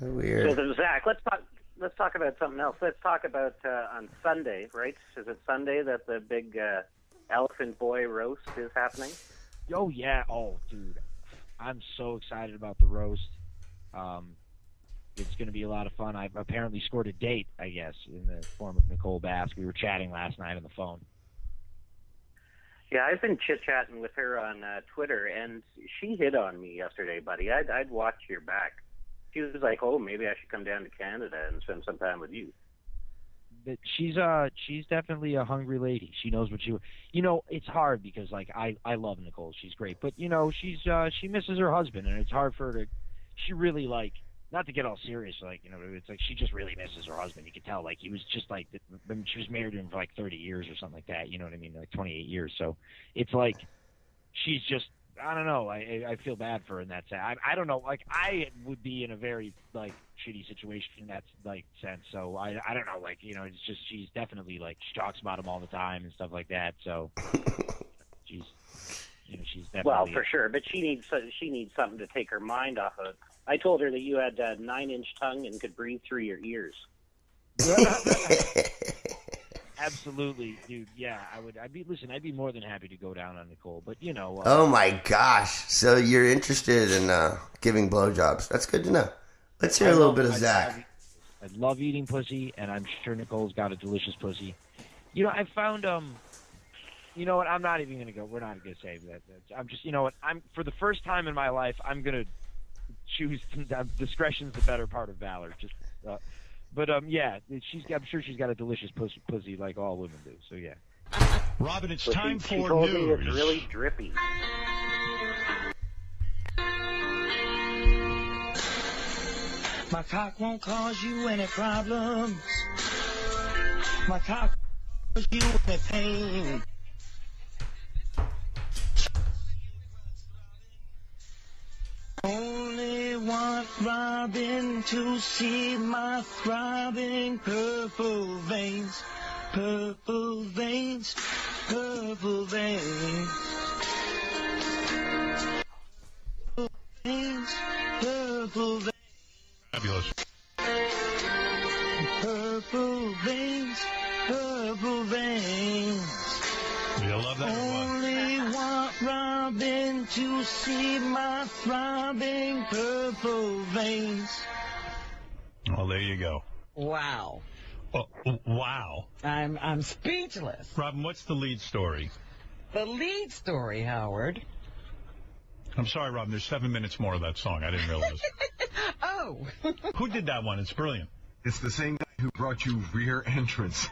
Weird. So Zach, let's talk about something else. Let's talk about on Sunday, right? Is it Sunday that the big Elephant Boy roast is happening? Oh yeah. Oh dude, I'm so excited about the roast. It's going to be a lot of fun. I've apparently scored a date, I guess, in the form of Nicole Bass. We were chatting last night on the phone. Yeah, I've been chit-chatting with her on Twitter, and she hit on me yesterday, buddy. I'd watch your back. She was like, oh, maybe I should come down to Canada and spend some time with you. But she's definitely a hungry lady. She knows what she. It's hard because like I love Nicole. She's great, but she misses her husband, and it's hard for her to. She really like. Not to get all serious, like, it's like she just really misses her husband. You could tell, like, he was just like, she was married to him for like 30 years or something like that, you know what I mean? Like 28 years. So it's like, she's just, I don't know. I feel bad for her in that sense. I don't know. Like, I would be in a very, like, shitty situation in that, like, sense. So I don't know. Like, it's just, she's definitely, like, she talks about him all the time and stuff like that. So she's definitely. Well, for sure. But she needs something to take her mind off of. I told her that you had a 9-inch tongue and could breathe through your ears. Absolutely, dude. Yeah, I'd be more than happy to go down on Nicole, but oh my gosh! So you're interested in giving blowjobs? That's good to know. Let's hear a little bit of Zach. I love eating pussy, and I'm sure Nicole's got a delicious pussy. I found you know what? I'm not even gonna go. We're not gonna say that. I'm just, I'm for the first time in my life, I'm gonna choose discretion's the better part of valor. Just, yeah, I'm sure she's got a delicious pussy like all women do. So yeah. Robin, it's time for she told news. Me it's really drippy. My cock won't cause you any problems. My cock won't cause you any pain. Only want Robin to see my throbbing purple veins, purple veins, purple veins, purple veins, purple veins. Fabulous. Purple veins, purple veins. Do you love that or what? Only want Robin to see my throbbing purple veins. Well, there you go. Wow. Oh, wow. I'm speechless. Robin, what's the lead story? The lead story, Howard. I'm sorry, Robin. There's 7 minutes more of that song. I didn't realize. Oh. Who did that one? It's brilliant. It's the same guy who brought you Rear Entrance.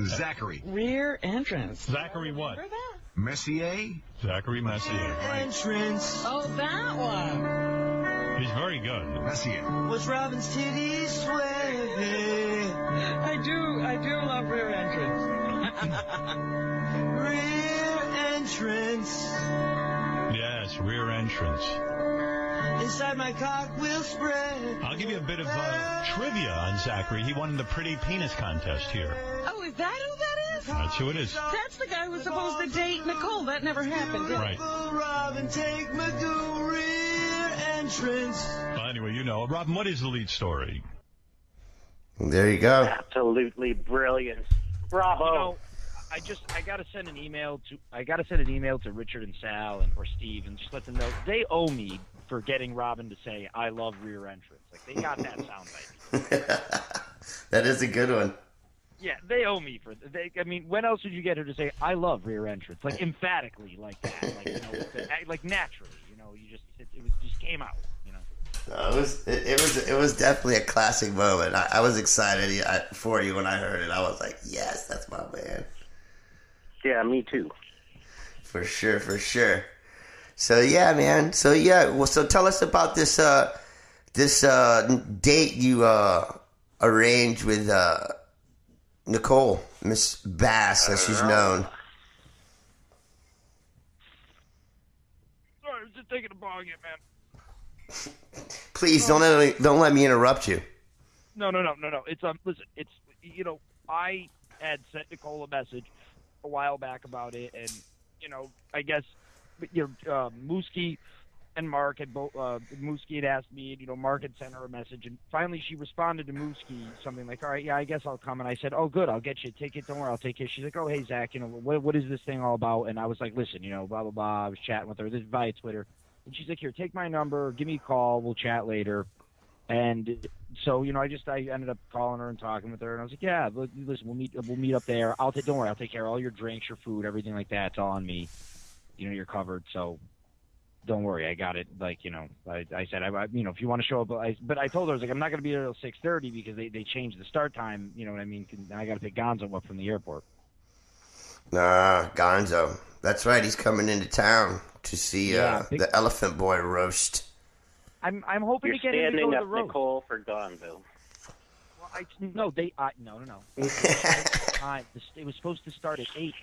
Zachary. Rear Entrance. Zachary what? Remember that? Messier? Zachary Messier. Right. Entrance. Oh, that one. He's very good. Messier. Was Robin's titties sweaty? I do love Rear Entrance. Rear entrance. Yes, Rear Entrance. Inside my cock will spread. I'll give you a bit of trivia on Zachary. He won the Pretty Penis contest here. Oh, is that who that is? That's who it is. That's the guy who was supposed to date Nicole. That never happened, did it? Right. Robin, take me to rear entrance. Well, anyway, Robin, what is the lead story? There you go. Absolutely brilliant. Bravo. I gotta send an email to Richard and Sal or Steve and just let them know they owe me for getting Robin to say I love Rear Entrance. Like they got that soundbite. That is a good one. Yeah, they owe me for. When else would you get her to say I love Rear Entrance like emphatically like that? Like like naturally. It just came out. No, it was definitely a classic moment. I was excited for you when I heard it. I was like, yes, that's my man. Yeah, me too. For sure. So yeah, man. So yeah, well, so tell us about this date you arranged with Nicole, Miss Bass, as she's known. Sorry, I was just taking a bong hit, man. Please don't let me interrupt you. No. It's listen. It's I had sent Nicole a message a while back about it, and I guess Mooski and Mark had both. Mooski had asked me, Mark had sent her a message, and finally she responded to Mooski something like, "All right, yeah, I guess I'll come." And I said, "Oh, good, I'll get you a ticket. Don't worry, I'll take it." She's like, "Oh, hey Zach, what is this thing all about?" And I was like, "Listen, blah blah blah." I was chatting with her this via Twitter, and she's like, "Here, take my number, give me a call, we'll chat later." And so, I ended up calling her and talking with her, and I was like, "Yeah, listen, we'll meet up there. Don't worry, I'll take care of all your drinks, your food, everything like that. It's all on me. You're covered, so don't worry, I got it." Like, I said, if you want to show up, but I told her, I was like, I'm not going to be there till 6:30 because they changed the start time. You know what I mean? I got to pick Gonzo up from the airport. Nah, Gonzo. That's right. He's coming into town to see the Elephant Boy roast. I'm hoping You're to get him to go to the roast. Nicole for Gonzo. Well, no. It was supposed to start at 8.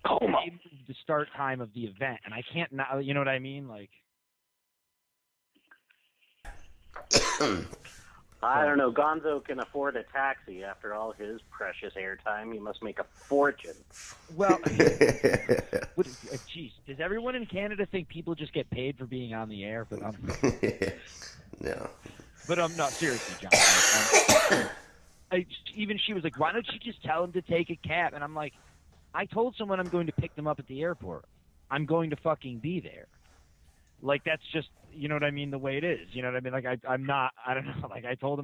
They moved the start time of the event, and I can't not. You know what I mean? Like, I don't know. Gonzo can afford a taxi after all his precious airtime. He must make a fortune. Well, geez, does everyone in Canada think people just get paid for being on the air? But no. But no, seriously, John. Even she was like, "Why don't you just tell him to take a cab?" And I'm like, I told someone I'm going to pick them up at the airport. I'm going to fucking be there. Like, that's just, you know what I mean, the way it is. You know what I mean? Like, I'm not, I don't know. Like, I told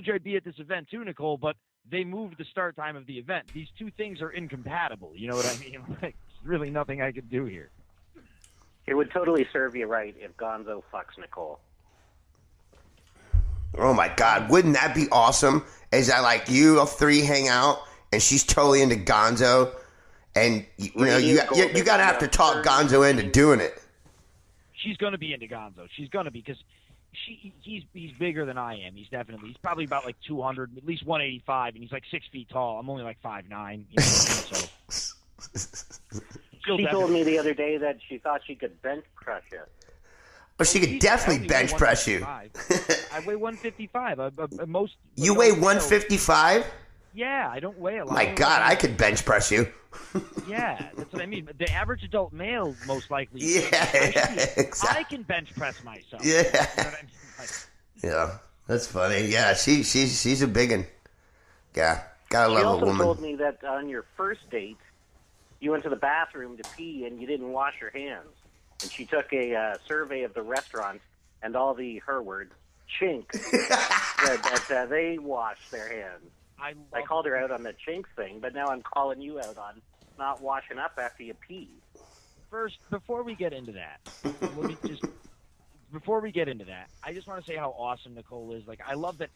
you I'd be at this event too, Nicole, but they moved the start time of the event. These two things are incompatible. You know what I mean? Like, there's really nothing I could do here. It would totally serve you right if Gonzo fucks Nicole. Oh, my God. Wouldn't that be awesome? As you three hang out, and she's totally into Gonzo. And, you got to have to talk Gonzo into doing it. She's going to be into Gonzo. She's going to be, because he's bigger than I am. He's probably about like 200, at least 185, and he's like 6 feet tall. I'm only like 5'9". So. She told me the other day that she thought she could bench press you. Oh, she could definitely bench press you. I weigh 155. You weigh 155? Yeah, I don't weigh a lot. My God, I could bench press you. Yeah, that's what I mean. The average adult male, most likely. Yeah, exactly. I can bench press myself. Yeah. You know what I mean? Yeah, that's funny. Yeah, she's a big one. Yeah, gotta love a woman. She also told me that on your first date, you went to the bathroom to pee and you didn't wash your hands. And she took a survey of the restaurant and all her words, chinks, said that they wash their hands. I called her out on the chinks thing, but now I'm calling you out on not washing up after you pee. First, before we get into that, I just want to say how awesome Nicole is. Like, I love that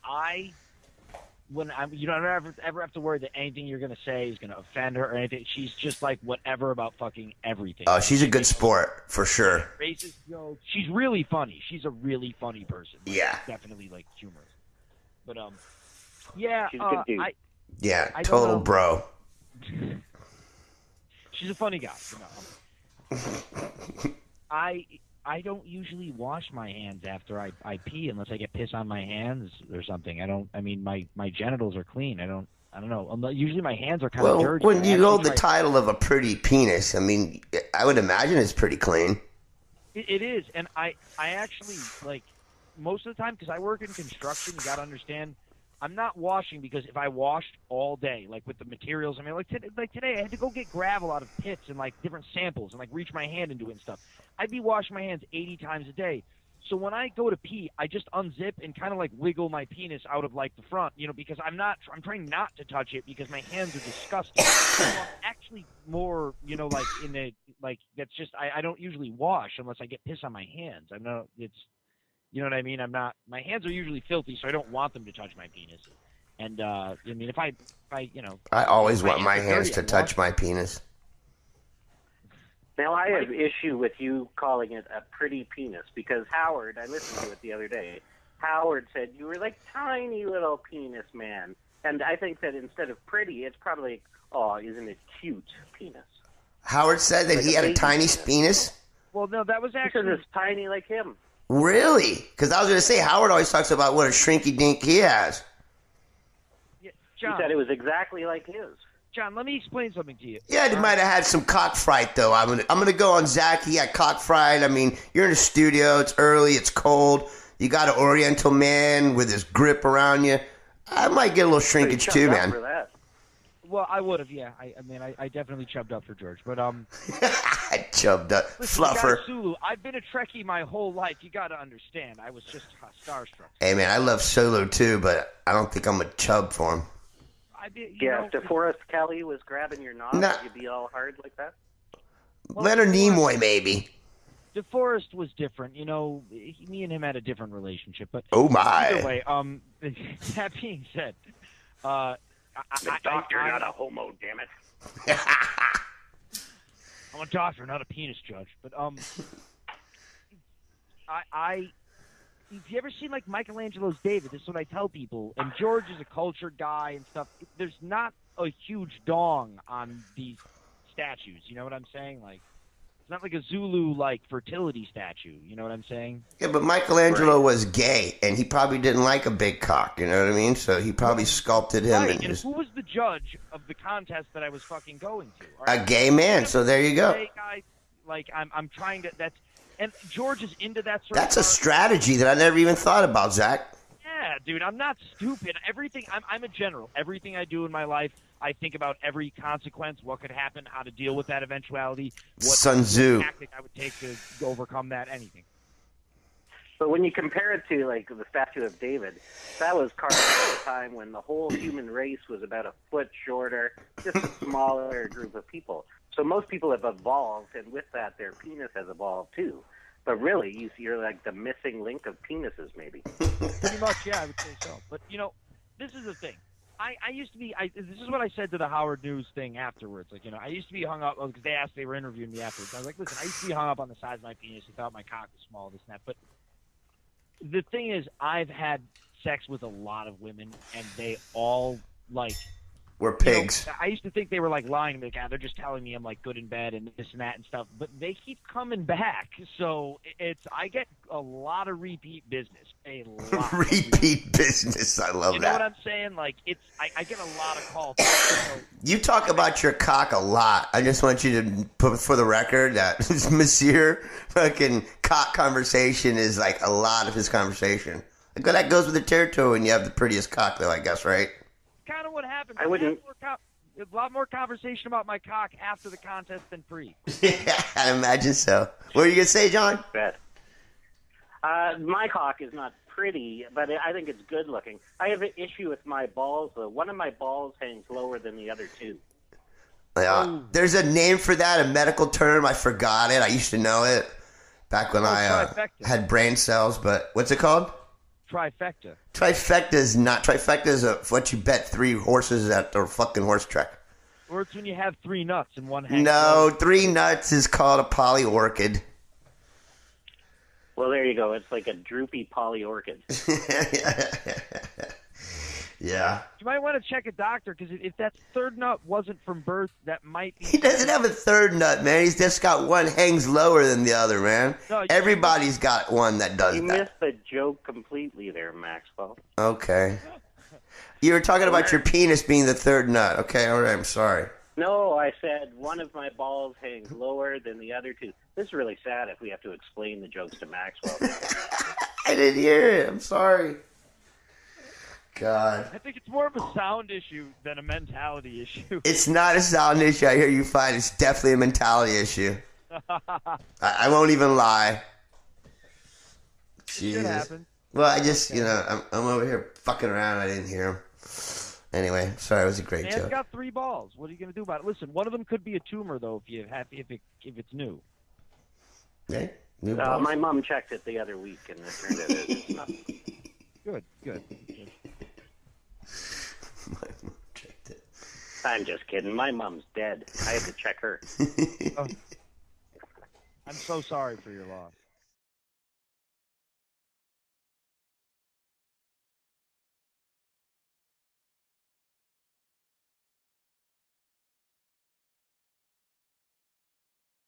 you don't ever have to worry that anything you're going to say is going to offend her or anything. She's just like whatever about fucking everything. Oh, she's a good sport, for sure. Racist jokes. She's really funny. She's a really funny person. Like, yeah. Definitely, like, humorous. But, yeah, she's a good dude. I total bro. She's a funny guy. I don't usually wash my hands after I pee unless I get piss on my hands or something. My genitals are clean. I don't know. Usually my hands are kind of dirty. When you hold the title of a pretty penis, I would imagine it's pretty clean. It is, and I actually, like, most of the time, because I work in construction, you got to understand, I'm not washing because if I washed all day, like with the materials, like today I had to go get gravel out of pits and like different samples and like reach my hand into it and stuff. I'd be washing my hands 80 times a day. So when I go to pee, I just unzip and kind of like wiggle my penis out of like the front, because I'm trying not to touch it because my hands are disgusting. So I'm actually more, like in the, like, that's just, I don't usually wash unless I get piss on my hands. I know it's, you know what I mean? My hands are usually filthy, so I don't want them to touch my penis. And, if I I always want my hands to touch my penis. Now, I have issue with you calling it a pretty penis because Howard, I listened to it the other day, Howard said you were like tiny little penis man. And I think that instead of pretty, it's probably, oh, isn't it cute penis? Howard said that he had a tiny penis? Well, no, that was actually... Because it's tiny like him. Really? Because I was going to say, Howard always talks about what a shrinky dink he has. Yeah, John, he said it was exactly like his. John, let me explain something to you. Yeah, they might have had some cockfight, though. I'm gonna go on Zach. He had cockfight. I mean, you're in the studio. It's early. It's cold. You got an Oriental man with his grip around you. I might get a little shrinkage too, man. For that. Well, I would have, yeah. I mean, I definitely chubbed up for George, but I chubbed up. listen, Fluffer. Sulu, I've been a Trekkie my whole life. You got to understand. I was just starstruck. Hey, man, I love Solo too, but I don't think I'm a chub for him. If DeForest Kelly was grabbing your knob, would you be all hard like that? Well, Leonard Nimoy, maybe. DeForest was different. You know, me and him had a different relationship. But oh my! Either way, that being said, the doctor, not a homo. Damn it! I'm a doctor, not a penis judge. But Have you ever seen like Michelangelo's David? This is what I tell people. And George is a cultured guy and stuff. There's not a huge dong on these statues. You know what I'm saying? Like, it's not like a Zulu like fertility statue. You know what I'm saying? Yeah, but Michelangelo was gay, and he probably didn't like a big cock. You know what I mean? So he probably sculpted him. Right. And who was the judge of the contest that I was fucking going to? A gay man. So there you go. Gay guy, like I'm trying to. And George is into that sort That's of a strategy that I never even thought about, Zach. Yeah, dude, I'm not stupid. I'm a general. Everything I do in my life, I think about every consequence, what could happen, how to deal with that eventuality, what tactic I would take to overcome that, anything. But when you compare it to, like, the statue of David, that was carved at a time when the whole human race was about a foot shorter, just a smaller group of people. So most people have evolved, and with that, their penis has evolved too. But really, you're like the missing link of penises, maybe. Pretty much, yeah, I would say so. But, you know, this is the thing. I used to be, this is what I said to the Howard News thing afterwards. Like, you know, I used to be hung up, because they were interviewing me afterwards. I was like, listen, I used to be hung up on the size of my penis. I thought my cock was small, this and that. But the thing is, I've had sex with a lot of women, and they all, like, we're pigs. You know, I used to think they were like lying to me. God, they're just telling me I'm like good in bed and this and that and stuff. But they keep coming back, so I get a lot of repeat business. A lot. repeat business. I love that. You know what I'm saying? Like I get a lot of calls. So, you talk about your cock a lot. I just want you to put for the record that Monsieur fucking cock conversation is like a lot of his conversation. Like, that goes with the territory when you have the prettiest cock, though. I guess, right? Kind of what happens. I wouldn't. A lot more conversation about my cock after the contest than pre. Yeah, I imagine so. What were you gonna say, John? Bet. My cock is not pretty, but I think it's good looking. I have an issue with my balls, though. One of my balls hangs lower than the other two. Yeah, there's a name for that, a medical term. I forgot it. I used to know it back when I had brain cells. But what's it called? Trifecta. Trifecta is what you bet 3 horses at the fucking horse track. Or it's when you have 3 nuts in one hand. No, 3 nuts is called a polyorchid. Well, there you go. It's like a droopy polyorchid. Yeah. You might want to check a doctor, because if that third nut wasn't from birth, that might be... He doesn't have a third nut, man. He's just got one hangs lower than the other, man. No, everybody's got one that does that. You missed the joke completely there, Maxwell. Okay. You were talking about your penis being the third nut. Okay, all right, I'm sorry. No, I said one of my balls hangs lower than the other two. This is really sad if we have to explain the jokes to Maxwell. I didn't hear it. I'm sorry. God. I think it's more of a sound issue than a mentality issue. It's not a sound issue. I hear you fine. It's definitely a mentality issue. I won't even lie. Jesus. Well, I just, I'm over here fucking around. I didn't hear him. Anyway, sorry. It was a great joke. Man's got 3 balls. What are you going to do about it? Listen, one of them could be a tumor, though, if it's new. Okay. New balls. My mom checked it the other week, and it turned out it's nothing. Good. My mom checked it. I'm just kidding. My mom's dead. I had to check her. I'm so sorry for your loss.